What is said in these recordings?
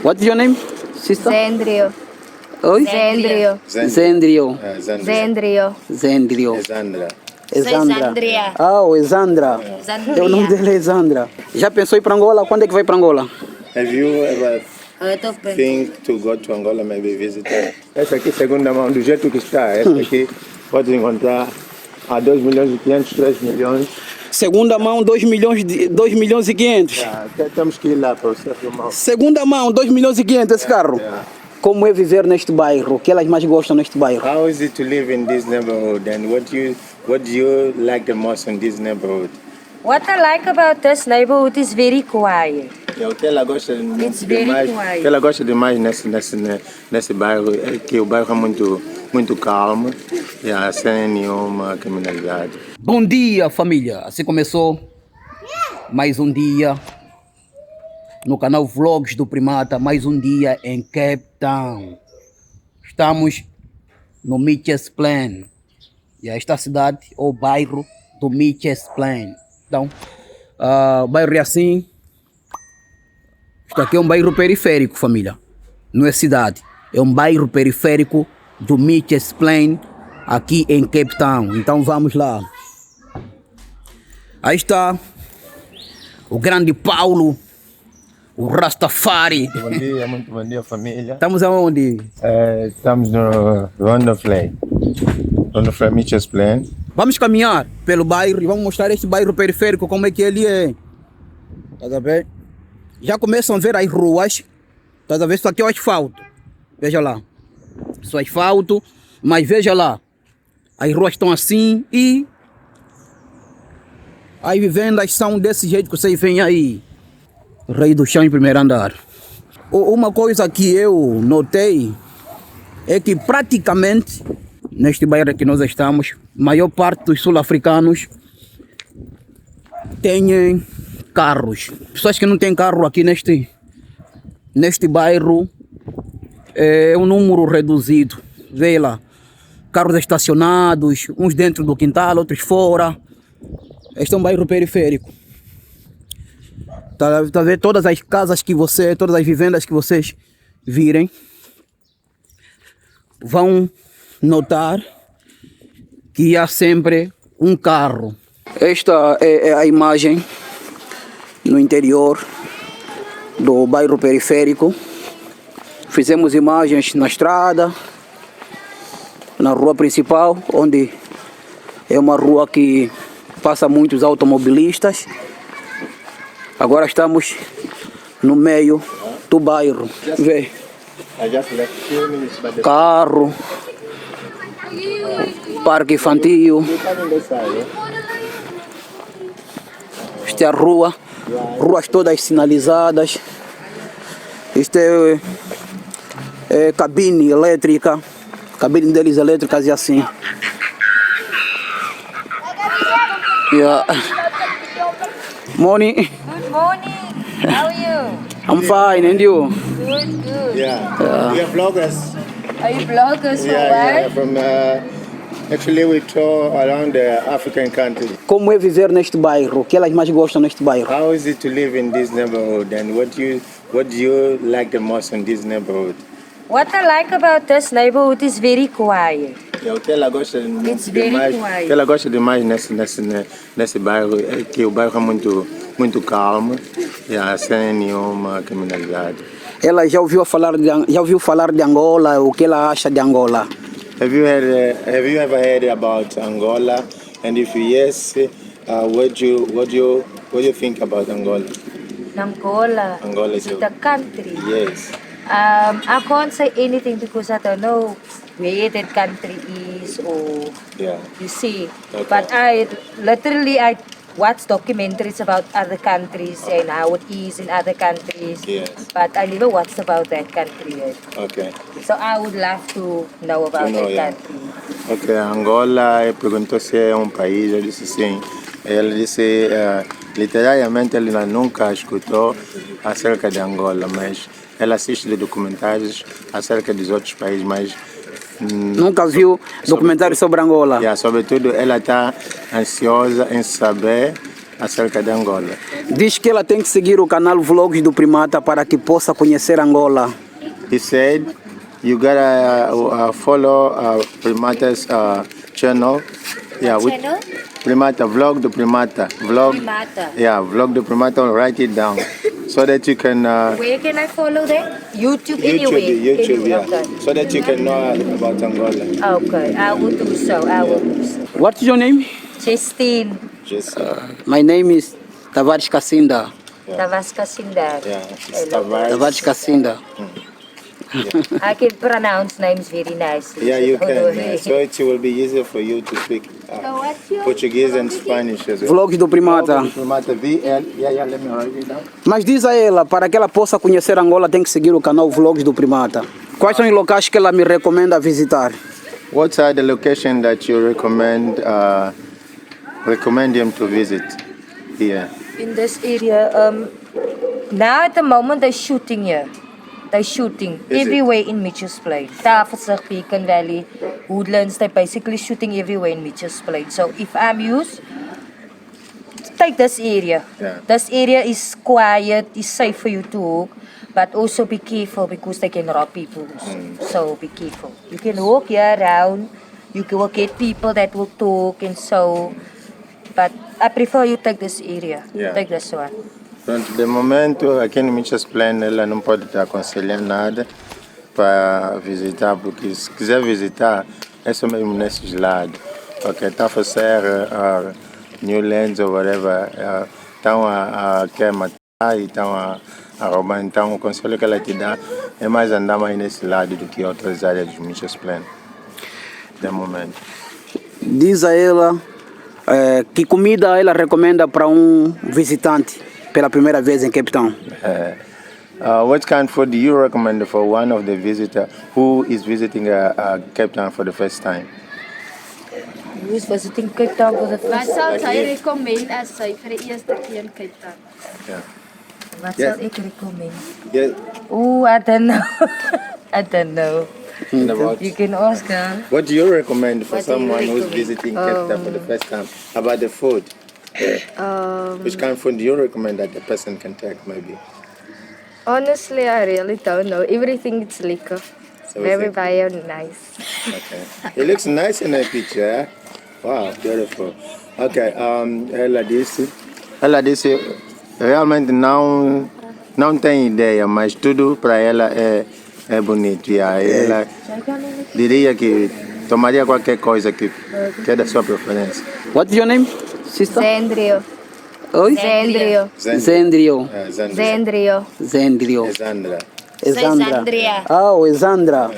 What's your name, sister? Zendrio. Oi? Zendrio. Zendrio. Zendrio. Zendrio. Exandra. Exandria. Ah, o Exandra. É o nome dele é Exandra. Já pensou em ir para Angola? Quando é que vai para Angola? Have you ever think to go to Angola, maybe visit? Essa aqui, segunda mão, do jeito que está, essa aqui pode encontrar a 2 milhões e 500, 3 milhões. Segunda mão, 2 milhões e 500. Temos que ir lá para você filmar. Segunda mão, 2 milhões e 500 esse carro. Como é viver neste bairro? O que elas mais gostam neste bairro? How is it to live in this neighborhood, and what do you like the most in this neighborhood? What I like about this neighborhood is very quiet. O que ela gosta It's very demais, quiet. o que ela gosta demais nesse bairro é que o bairro é muito calmo e sem nenhuma criminalidade. Bom dia, família. Assim começou mais um dia no canal Vlogs do Primata, mais um dia em Cape Town. Estamos no Mitchell's Plain. E esta cidade, ou bairro do Mitchell's Plain. Então, o bairro é assim. Isto aqui é um bairro periférico, família. Não é cidade. É um bairro periférico do Mitchell's Plain, aqui em Cape Town. Então vamos lá. Aí está o grande Paulo, o Rastafari. Muito bom dia, família. Estamos aonde? Estamos no Rondoflay Mitchell's Plain. Vamos caminhar pelo bairro e vamos mostrar este bairro periférico, como é que ele é. Tá a ver? Já começam a ver as ruas. Tá a ver? Isso aqui é o asfalto. Veja lá. Isso é asfalto, mas veja lá. As ruas estão assim e as vivendas são desse jeito que vocês veem aí. Rei do chão em primeiro andar. Uma coisa que eu notei é que praticamente neste bairro que nós estamos, a maior parte dos sul-africanos têm carros. Pessoas que não têm carro aqui neste bairro é um número reduzido. Vê lá, carros estacionados, uns dentro do quintal, outros fora. Este é um bairro periférico. Tá a ver? Todas as casas todas as vivendas que vocês virem, vão notar que há sempre um carro. Esta é a imagem no interior do bairro periférico. Fizemos imagens na estrada, na rua principal, onde é uma rua que passa muitos automobilistas. Agora estamos no meio do bairro. Vê. Carro, parque infantil. Esta é a rua, ruas todas sinalizadas. Isto é cabine elétrica, cabine deles elétricas e assim. Yeah. Morning. Good morning. How are you? I'm fine, and you? Good, good. Yeah. We are vloggers. Are you bloggers for Yeah, what? from actually we tour around the African countries. Como é viver neste bairro? O que elas mais gostam neste bairro? How is it to live in this neighborhood, and what do you like the most in this neighborhood? What I like about this neighborhood is very quiet. O que ela gosta It's very demais, quiet. o que ela gosta demais nesse bairro é que o bairro é muito calmo e sem nenhuma criminalidade. Ela já ouviu falar de Angola? O que ela acha de Angola? Have you ever heard about Angola? And if yes, what do you think about Angola? Angola. Angola is The country. yes. I can't say anything because I don't know where that country is or Yeah. you see. Okay. But I watch documentaries about other countries and how it is in other countries. Yes. But I never watched about that country yet. Okay. So I would love to know about know, that yeah. country. Ok, Angola, ele perguntou se é um país, eu disse sim. Ele disse, literalmente, ele nunca escutou acerca de Angola, mas ela assiste de documentários acerca dos outros países, mas... Nunca viu documentário sobre Angola? Sobretudo, ela está ansiosa em saber acerca de Angola. Diz que ela tem que seguir o canal Vlogs do Primata para que possa conhecer Angola. He said, you gotta follow Primata's channel. Yeah, with Channel? Primata, Vlog do Primata. Vlog. Primata. Yeah, Vlog do Primata, write it down. So that you can... Where can I follow that? YouTube anyway. YouTube, yeah. Okay. So that you can know about Angola. Okay, I will do so. I will do so. What's your name? Justine Just, My name is Tavares Kacinda. Tavaska Sindar. yeah, it's Tavares. Tavares Kacinda. I can pronounce names very nicely. Yeah, you Don't can. worry. Yeah. So it will be easier for you to speak Portuguese and Spanish as well. Vlogs do Primata. Primata, VL. Yeah, let me write it down. Mas diz a ela, para que ela possa conhecer Angola, tem que seguir o canal Vlogs do Primata. Quais são os locais que ela me recomenda visitar? What are the locations that you recommend him to visit here? In this area, now at the moment they're shooting here. They're shooting Is it? everywhere in Mitchell's Plain. Tafelsig, Beacon Valley, Woodlands, they're basically shooting everywhere in Mitchell's Plain. So if I'm used, take this area. Yeah. This area is quiet, is safe for you to walk, but also be careful because they can rob people. So be careful. You can walk here around, you will get people that will talk and so, but I prefer you take this area. Yeah. Take this one. Pronto, de momento, aqui no Mitchell's Plain, ela não pode te aconselhar nada para visitar, porque se quiser visitar, é só mesmo nesses lados. Porque está a fazer Newlands ou whatever, estão a querer matar e estão a roubar. Então, o conselho que ela te dá é mais andar mais nesse lado do que outras áreas do Mitchell's Plain, de momento. Diz a ela que comida ela recomenda para visitante pela primeira vez em Cape Town. What kind of food do you recommend for one of the visitors who is visiting Cape Town for the first time? Who's visiting Cape Town for the Wat first sal sy recommend as sy vir die eerste keer in Cape Town? Yeah. What Yes. shall I recommend? Yeah. Oh, I don't know. I don't know. And about You can ask her. what do you recommend for What do you someone who's recommend? visiting Cape Town for the first time about the food? Which kind of food do you recommend that the person can take maybe? Honestly, I really don't know. Everything is liquor. So Very, is it- very nice. Okay. It looks nice in the picture. Eh? Wow, beautiful. Okay, ela disse realmente não tem ideia, mas tudo para ela é bonito. E aí ela diria que tomaria qualquer coisa que é da sua preferência. What's your name, sister? Zendrio. Oi? Zendrio. Zendrio. Zendrio. Zendrio. Exandra. Exandra. Zandria. Ah, o Exandra.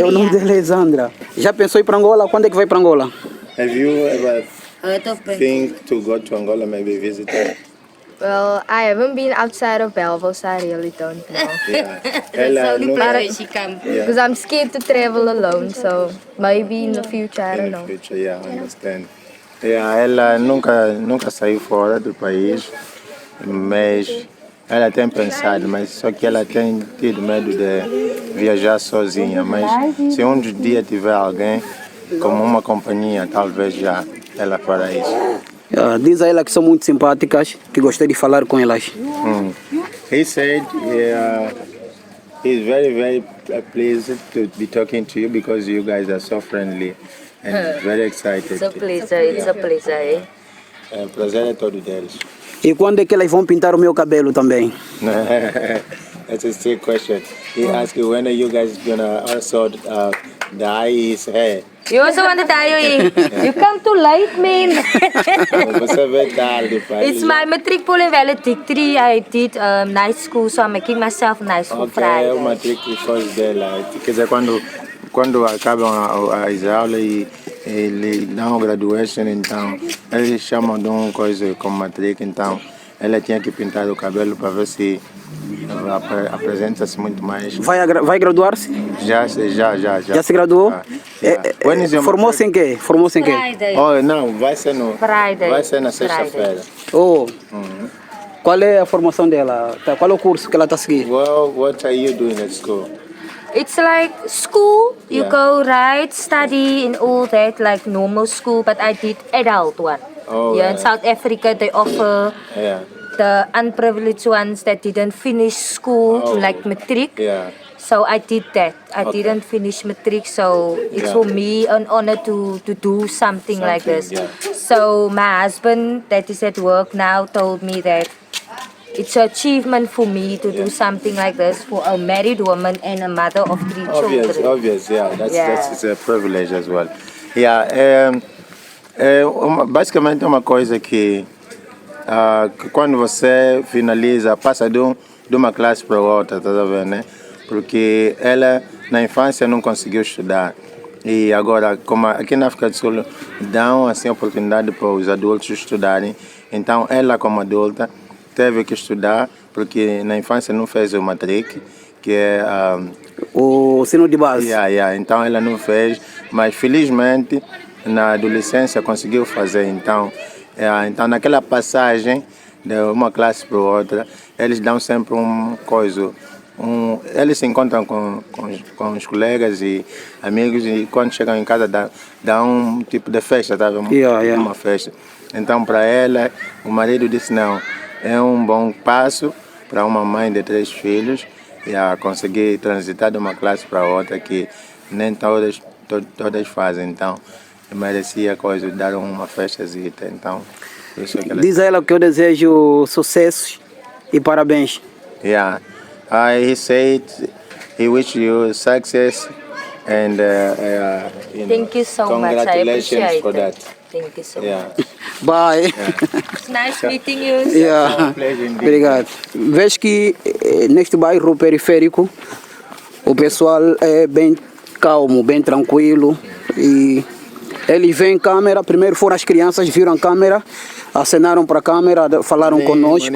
O nome dela é Exandra. Já pensou em ir para Angola? Quando é que vai para Angola? Have you ever Heard of Bellville? think to go to Angola, maybe visit her? Well, I haven't been outside of Bellville, so I really don't know. Yeah. That's the Ela only nunca- place where she come. Yeah. Because I'm scared to travel alone, so maybe in the future, I don't In the know. future, yeah, I understand. Yeah, ela nunca saiu fora do país, mas ela tem pensado, mas só que ela tem tido medo de viajar sozinha. Mas se um dia tiver alguém como uma companhia, talvez já ela fará isso. Diz a ela que são muito simpáticas, que gostei de falar com elas. He said he's very, very pleased to be talking to you because you guys are so friendly and very excited. It's a pleasure. It's a pleasure, eh? O prazer é todo deles. E quando é que elas vão pintar o meu cabelo também? That's a still question. He asked you when are you guys gonna also dye his hair? You also want to dye your hair? You come too late, man. Você vê tarde, pai. It's my matric pool valedictory. I did night school, so I'm making myself nice for Ok, é o Friday. matric coisa dela. Quer dizer, quando acabam as aulas e ele dão graduation, então eles chamam de uma coisa como matric, então ela tinha que pintar o cabelo para ver se apresenta-se muito mais. Vai graduar-se? Já Já se graduou? Yeah. When is your Formou-se em quê? Formou-se em quê? Friday. Oh, não, vai ser Friday. Vai ser na sexta-feira. Oh. Qual é a formação dela? Qual é o curso que ela está a seguir? Well, what are you doing at school? It's like school. You Yeah. go right, study and all that, like normal school. But I did adult one. Oh, yeah, in South Africa they offer Yeah. the unprivileged ones that didn't finish school, Oh. like matric. Yeah. So I did that. I Okay. didn't finish matric, so it's Yeah. for me an honor to do something like this. Yeah. So my husband, that is at work now, told me that it's an achievement for me to do something like this for a married woman and a mother of 3 children. Obvious, yeah. Yeah. That's a privilege as well. Yeah, basicamente é uma coisa que quando você finaliza, passa de uma classe para outra, tá vendo, né? Porque ela na infância não conseguiu estudar. E agora, como aqui na África do Sul, dão assim oportunidade para os adultos estudarem. Então, ela como adulta teve que estudar, porque na infância não fez o matric, que é O ensino de base. então ela não fez, mas felizmente na adolescência conseguiu fazer. Então, então naquela passagem de uma classe para outra, eles dão sempre eles se encontram com os colegas e amigos e quando chegam em casa dão um tipo de festa, tá vendo? Uma festa. Então para ela, o marido disse não, é um bom passo para uma mãe de 3 filhos e a conseguir transitar de uma classe para outra que nem todas fazem. Então merecia dar uma festazita. Então por isso que ela... Diz a ela que eu desejo sucesso e parabéns. Yeah, he said he wish you success and Thank you so much. I congratulations appreciate for it. that. Thank you so Yeah. much. Bye. It's nice meeting you. Yeah. Obrigado. Vês que neste bairro periférico o pessoal é bem calmo, bem tranquilo e eles veem câmera, primeiro foram as crianças, viram a câmera, acenaram para a câmera, falaram conosco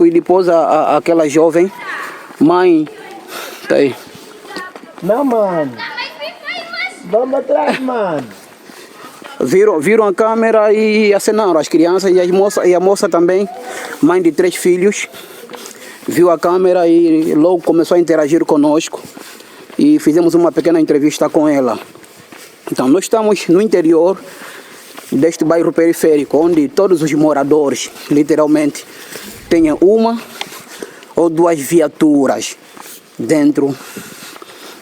e depois aquela jovem, mãe, tá aí. Não, mano. Vamos atrás, mano. Viram a câmera e acenaram as crianças e a moça também, mãe de 3 filhos, viu a câmera e logo começou a interagir conosco e fizemos uma pequena entrevista com ela. Então nós estamos no interior deste bairro periférico, onde todos os moradores, literalmente, têm uma ou 2 viaturas dentro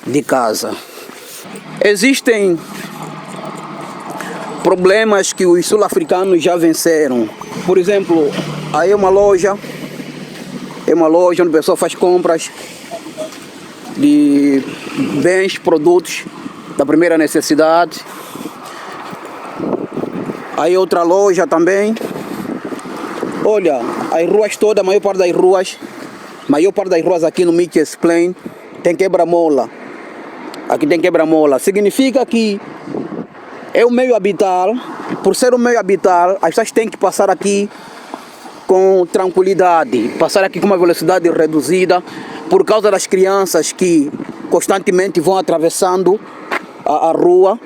de casa. Existem problemas que os sul-africanos já venceram. Por exemplo, aí é uma loja onde a pessoa faz compras de bens, produtos da primeira necessidade. Aí outra loja também. Olha, as ruas todas, a maior parte das ruas aqui no Mitchells Plain tem quebra-mola. Aqui tem quebra-mola. Significa que é o meio habital. Por ser um meio habital, as pessoas têm que passar aqui com tranquilidade, passar aqui com uma velocidade reduzida, por causa das crianças que constantemente vão atravessando a rua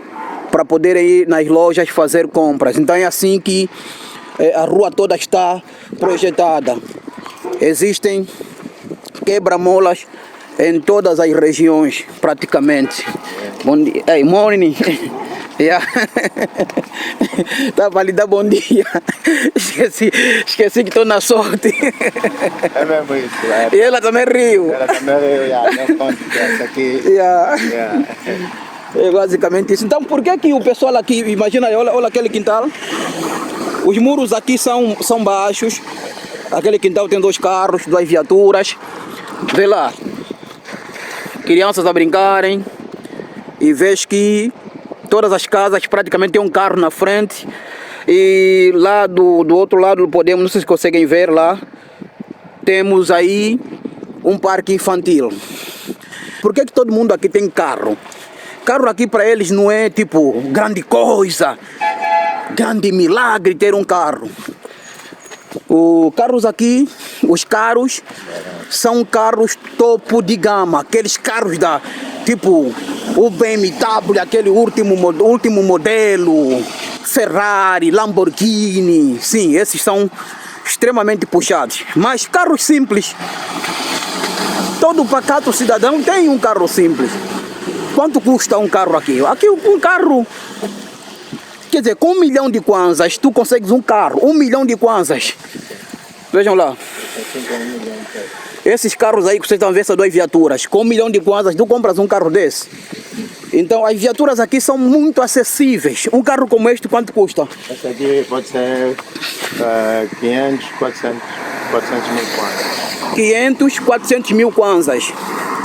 para poderem ir nas lojas fazer compras. Então é assim que a rua toda está projetada. Existem quebra-molas em todas as regiões, praticamente. Bom dia. Hey, morning. Yeah. Tá para lhe dar bom dia. Esqueci que estou na sorte. É mesmo isso. E ela também riu. Ela também riu, não conta essa aqui. Yeah. É basicamente isso. Então por que o pessoal aqui, imagina, olha aquele quintal. Os muros aqui são baixos. Aquele quintal tem 2 carros, 2 viaturas. Vê lá. Crianças a brincarem. E vês que todas as casas praticamente tem um carro na frente. E lá do outro lado podemos, não sei se conseguem ver lá, temos aí um parque infantil. Por que todo mundo aqui tem carro? Carro aqui para eles não é tipo grande coisa, grande milagre ter um carro. Os carros aqui, os carros, são carros topo de gama, aqueles carros da tipo o BMW, aquele último modelo, Ferrari, Lamborghini, sim, esses são extremamente puxados. Mas carros simples, todo pacato cidadão tem um carro simples. Quanto custa um carro aqui? Aqui um carro quer dizer, com 1 milhão de kwanzas, tu consegues um carro. 1 milhão de kwanzas. Vejam lá. Esses carros aí que vocês estão vendo, essas 2 viaturas, com 1 milhão de kwanzas, tu compras um carro desse. Então as viaturas aqui são muito acessíveis. Um carro como este, quanto custa? Esse aqui pode ser 500, 400 mil kwanzas. 500, 400 mil kwanzas.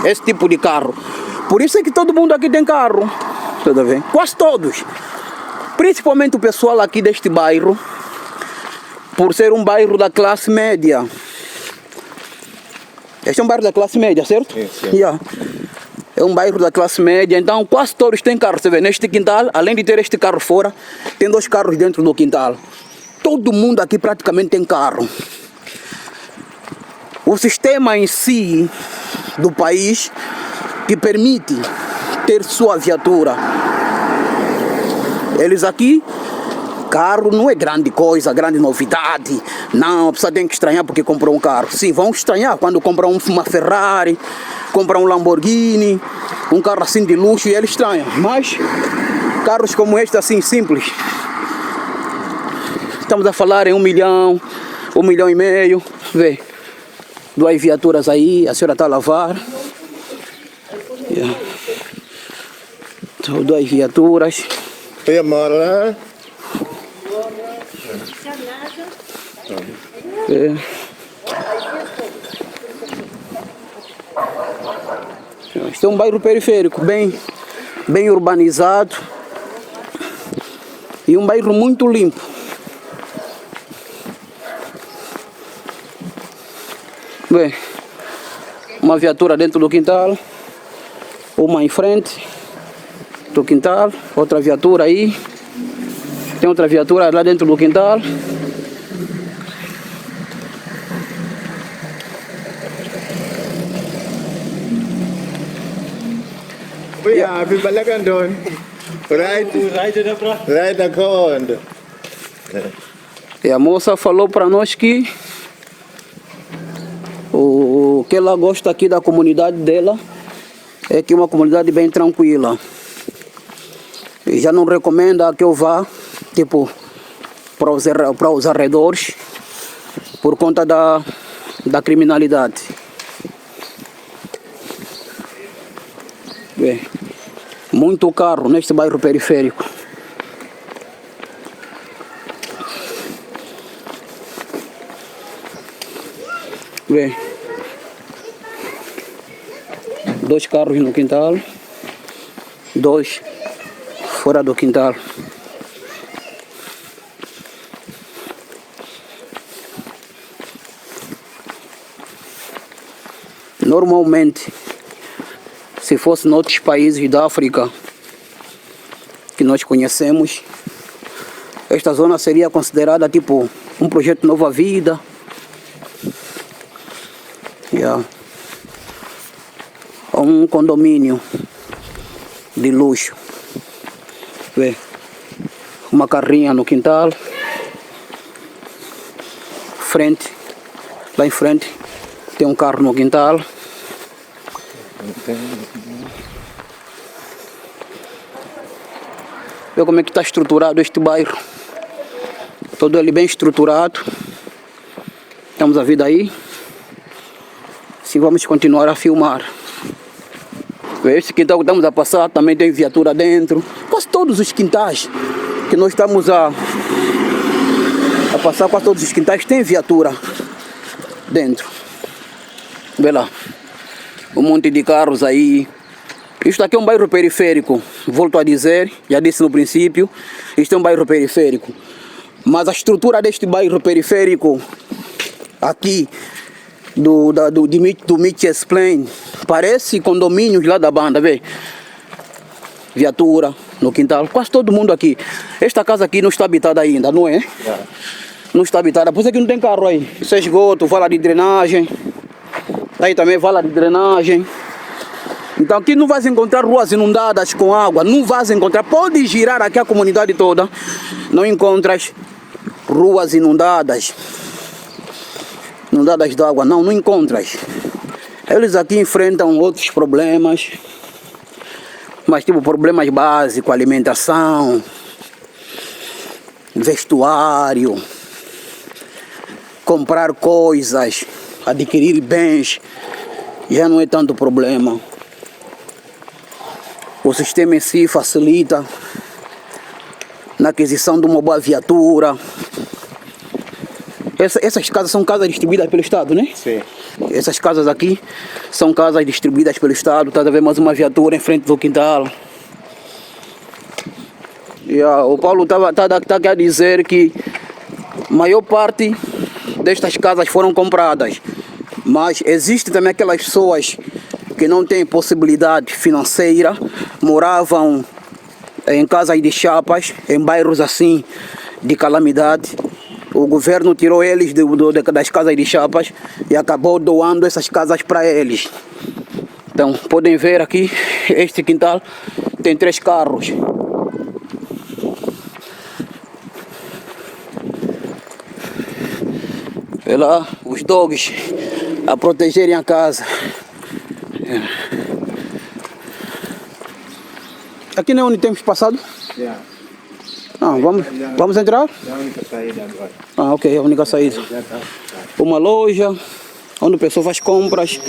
Esse tipo de carro. Por isso é que todo mundo aqui tem carro. Tudo bem? Quase todos. Principalmente o pessoal aqui deste bairro. Por ser um bairro da classe média. Este é um bairro da classe média, certo? Sim. Yeah. É um bairro da classe média, então quase todos têm carro. Você vê, neste quintal, além de ter este carro fora, tem 2 carros dentro do quintal. Todo mundo aqui praticamente tem carro. O sistema em si do país que permite ter sua viatura. Eles aqui, carro não é grande coisa, grande novidade. Não, a pessoa tem que estranhar porque comprou um carro. Sim, vão estranhar quando compram uma Ferrari, compram um Lamborghini, um carro assim de luxo e ele estranha. Mas carros como este assim, simples. Estamos a falar em 1 milhão, 1,5 milhão. Vê, 2 viaturas aí, a senhora está a lavar. Yeah. Então, 2 viaturas. Oi, amor, né? É. Este é um bairro periférico, bem urbanizado e um bairro muito limpo. Bem, uma viatura dentro do quintal, uma em frente do quintal, outra viatura aí, tem outra viatura lá dentro do quintal. Yeah, bibalakan doon. Right account. E a moça falou para nós que o que ela gosta aqui da comunidade dela é que é uma comunidade bem tranquila. E já não recomenda que eu vá, tipo, para os arredores por conta da criminalidade. Bem, muito carro neste bairro periférico. Bem, 2 carros no quintal, 2 fora do quintal. Normalmente, se fosse em outros países da África que nós conhecemos, esta zona seria considerada tipo um projeto Nova Vida. Yeah. Um condomínio de luxo. Vê, uma carrinha no quintal, frente, lá em frente tem um carro no quintal. Vê como é que está estruturado este bairro. Todo ele bem estruturado. Estamos a ver daí. Sim, vamos continuar a filmar. Este quintal que estamos a passar também tem viatura dentro. Quase todos os quintais que nós estamos a passar, quase todos os quintais tem viatura dentro. Vê lá, um monte de carros aí. Isto aqui é um bairro periférico, volto a dizer, já disse no princípio, isto é um bairro periférico. Mas a estrutura deste bairro periférico aqui do Mitchell's Plain parece condomínios lá da banda, vê? Viatura no quintal, quase todo mundo aqui. Esta casa aqui não está habitada ainda, não é? Não está habitada, por isso é que não tem carro aí. Isso é esgoto, vala de drenagem. Aí também vala de drenagem. Então aqui não vais encontrar ruas inundadas com água, não vais encontrar, pode girar aqui a comunidade toda, não encontras ruas inundadas de água, não encontras. Eles aqui enfrentam outros problemas, mas tipo problemas básicos, alimentação, vestuário, comprar coisas, adquirir bens, já não é tanto problema. O sistema em si facilita na aquisição de uma boa viatura. Essas casas são casas distribuídas pelo Estado, né? Sim. Essas casas aqui são casas distribuídas pelo Estado. Está a ver mais uma viatura em frente do quintal. O Paulo está a dizer que a maior parte destas casas foram compradas. Mas existem também aquelas pessoas que não têm possibilidade financeira, moravam em casas de chapas, em bairros assim de calamidade. O governo tirou eles das casas de chapas e acabou doando essas casas para eles. Então, podem ver aqui, este quintal tem 3 carros. Vê lá os dogs a protegerem a casa. Aqui não é onde temos passado? Yeah. Vamos entrar? É a única saída agora. Ok, a única saída. Uma loja onde a pessoa faz compras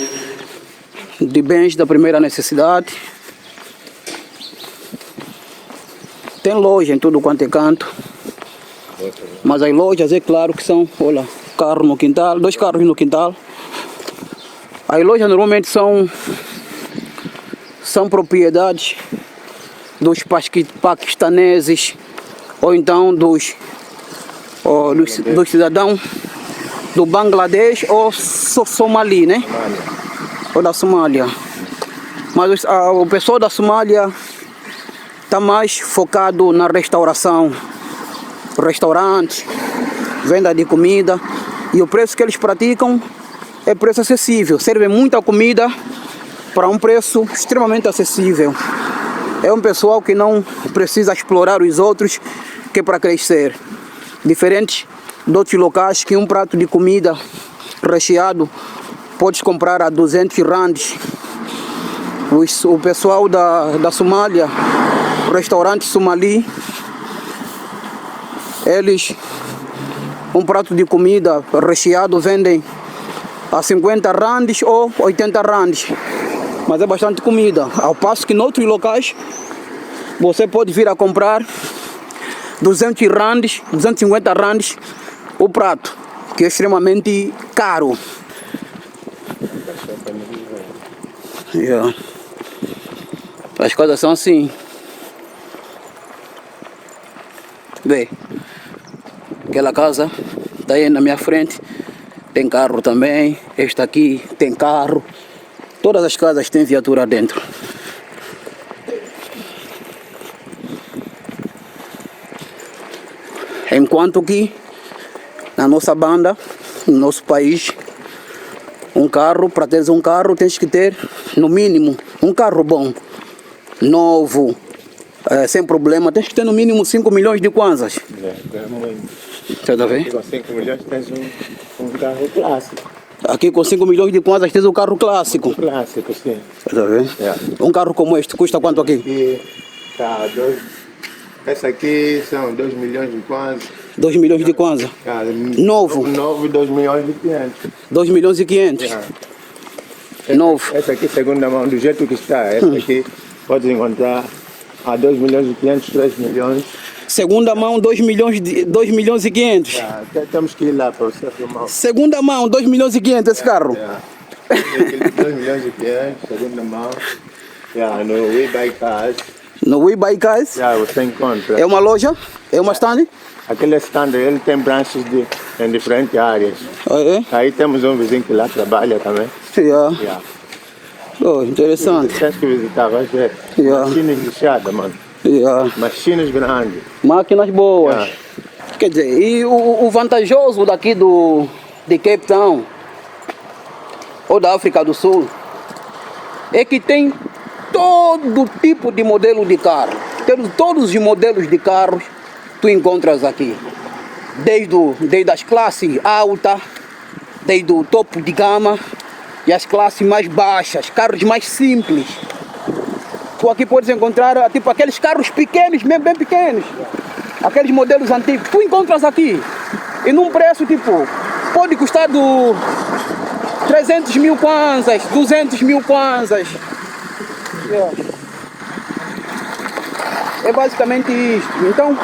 de bens da primeira necessidade. Tem loja em tudo quanto é canto. Mas as lojas é claro que são, olha, carro no quintal, 2 carros no quintal. As lojas normalmente são propriedades dos paquistaneses ou então dos cidadãos do Bangladesh ou Somali, né? Ou da Somália. Mas o pessoal da Somália está mais focado na restauração, restaurantes, venda de comida, e o preço que eles praticam é preço acessível. Servem muita comida para um preço extremamente acessível. É um pessoal que não precisa explorar os outros que é para crescer. Diferente de outros locais que um prato de comida recheado podes comprar a 200 rands. O pessoal da Somália, o restaurante somali, eles um prato de comida recheado vendem a 50 rands ou 80 rands. Mas é bastante comida. Ao passo que em outros locais você pode vir a comprar 200 rands, 250 rands o prato, que é extremamente caro. As coisas são assim. Vê, aquela casa está aí na minha frente, tem carro também. Esta aqui tem carro. Todas as casas têm viatura dentro. Enquanto que na nossa banda, no nosso país, para teres um carro tens que ter no mínimo um carro bom, novo, sem problema, tens que ter no mínimo 5 milhões de kwanzas. É muito. Você tá vendo? Com 5 milhões tens um carro clássico. Aqui com 5 milhões de kwanzas tens um carro clássico. Clássico, sim. Você tá vendo? Um carro como este custa quanto aqui? Aqui tá essa aqui são 2 milhões de kwanzas. 2 milhões de kwanza. Novo. Novo, 2 milhões e 500. 2 milhões e 500. Novo. Essa aqui, segunda mão, do jeito que está. Essa aqui pode encontrar a 2 milhões e 500, 3 milhões. Segunda mão, 2 milhões e 500. Temos que ir lá para você filmar. Segunda mão, 2 milhões e 500 esse carro. 2 milhões e 500, segunda mão. No We Buy Cars. No We Buy Cars? Você encontra. É uma loja? É uma stand? Aquele stand, ele tem branches em diferentes áreas. Aí temos um vizinho que lá trabalha também. Oh, interessante. Tens que visitar, vai ver. Máquinas lixadas, mano. Máquinas grandes. Máquinas boas. Quer dizer, e o vantajoso daqui de Cape Town, ou da África do Sul, é que tem todo tipo de modelo de carro. Todos os modelos de carros tu encontras aqui. Desde as classes altas, desde o topo de gama e as classes mais baixas, carros mais simples. Tu aqui podes encontrar tipo aqueles carros pequenos, mesmo bem pequenos. aqueles modelos antigos, tu encontras aqui. E num preço tipo, pode custar do 300 mil kwanzas, 200 mil kwanzas. Yeah. É basicamente isto. Então,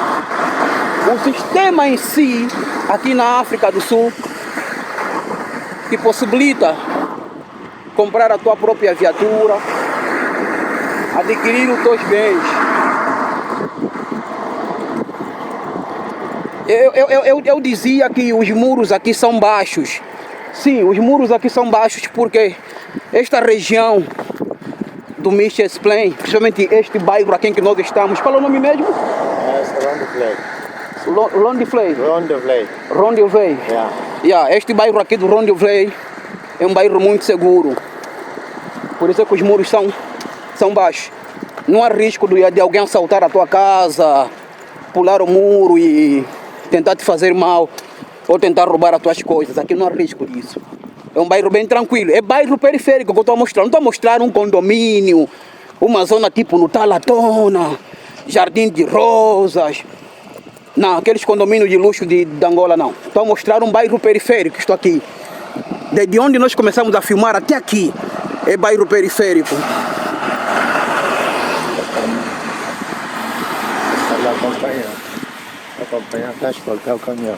o sistema em si, aqui na África do Sul, te possibilita comprar a tua própria viatura, adquirir os teus bens. Eu dizia que os muros aqui são baixos. Sim, os muros aqui são baixos porque esta região do Mitchell's Plain, principalmente este bairro aqui em que nós estamos, qual é o nome mesmo? Rondevlei. Rondevlei. Yeah, este bairro aqui do Rondevlei é um bairro muito seguro. Por isso é que os muros são baixos. Não há risco de alguém assaltar a tua casa, pular o muro e tentar te fazer mal ou tentar roubar as tuas coisas. Aqui não há risco disso. É um bairro bem tranquilo. É bairro periférico que eu estou a mostrar. Não estou a mostrar um condomínio, uma zona tipo no Talatona, Jardim de Rosas. Não, aqueles condomínios de luxo de Angola não. Estou a mostrar um bairro periférico. Estou aqui. Desde onde nós começamos a filmar até aqui é bairro periférico. Acompanhar, transportar o caminhão.